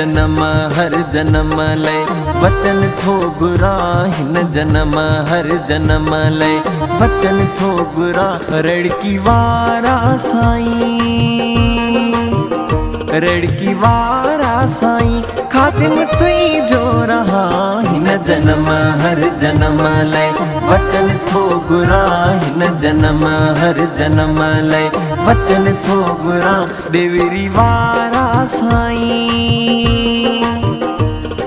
जन्म हर जन्म लय वचन थो गुरा हिन जन्म हर जन्म लय वचन थो गुरा रड़की वारा साईं रड़की वारा साईं खातिम तुई जो रहा हिन जन्म हर जन्म लय वचन थो गुरा हिन जन्म हर जन्म लय वचन थो गुरा देवरी वारा साईं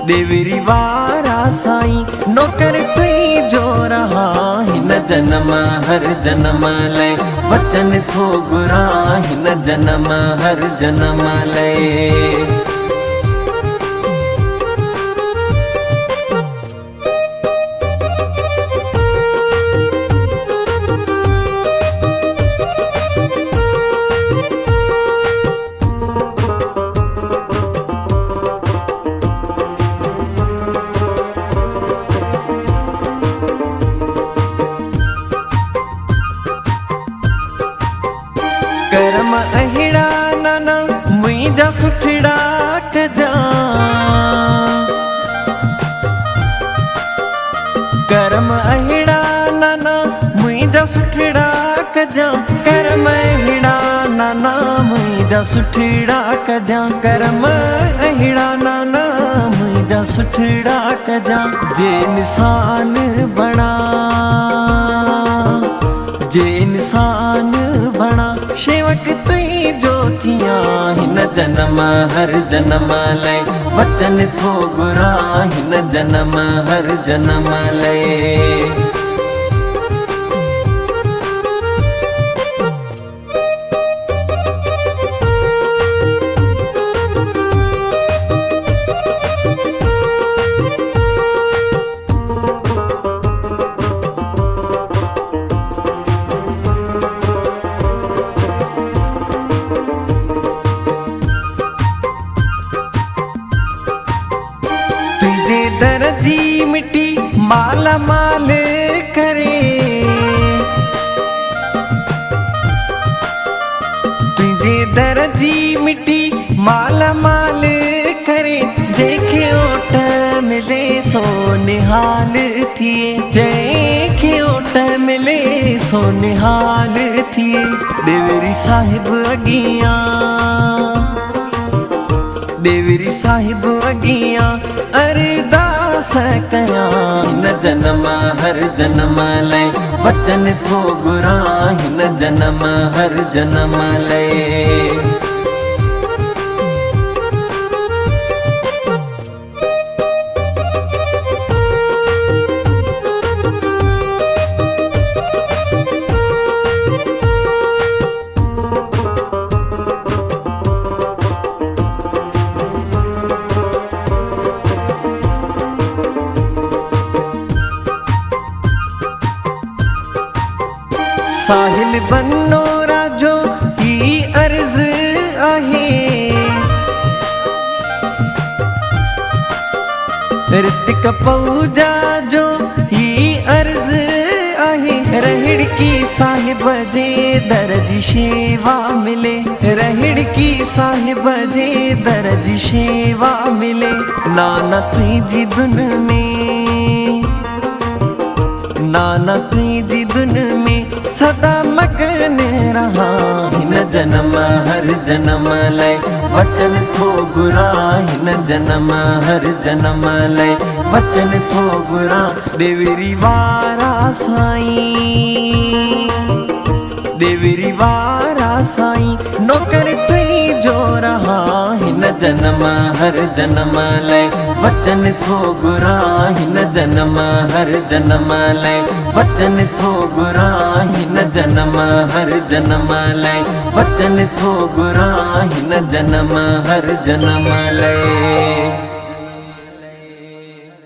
देवरी वारा साईं नौकर तुई जो रहा हिन जन्म हर जन्म लय वचन थो गुरा हिन जन्म हर जन्म लय करम अहिड़ा नाना मुंहिंजा सुठड़ा कजा करम अहिड़ा नाना मुंहिंजा सुठड़ा कजा करम अहिड़ा नाना मुंहिंजा सुठड़ा कजा करम अहिड़ा नाना मुंहिंजा सुठड़ा कजा जे इंसान बणा जे इंसान बणा शेवक तुई जो थिया हिन जन्म हर जन्म लय वचन थो गुरा हिन जन्म हर जन्म लय तुझे दर्जी मिट्टी माला माल करे तुझे दर्जी मिट्टी माला माल करे जेके ओट मिले सो निहाल थिए जेके ओट मिले सो निहाल थिए देवरी साहिब अगियां देवरी साहिब अगियां अरदास कया हिन जन्म हर जन्म लय वचन थो गुरा हिन जन्म हर जन्म लय साहिल बनो राजो की अर्ज आहे ऋतिक पऊजा जो ही अर्ज आहे रहड़ की साहिब जे दर्जी शेवा मिले रहड़ की साहिब जे दर्जी शेवा मिले नाना तुझी धुन में नाना तुझी धुन में सदा मगन रहा हिन जन्म हर जन्म लय वचन थो गुरा हिन जन्म हर जन्म लय वचन थो गुरा देवरी वारा साईं देवरी वारा साईं नौकर तुई जो रहा हिन जन्म हर जन्म लय वचन थो गुरा हिन जन्म हर जन्म लय वचन थो गुरा हिन जन्म हर जन्म लय वचन थो गुरा हिन जन्म हर जन्म लय।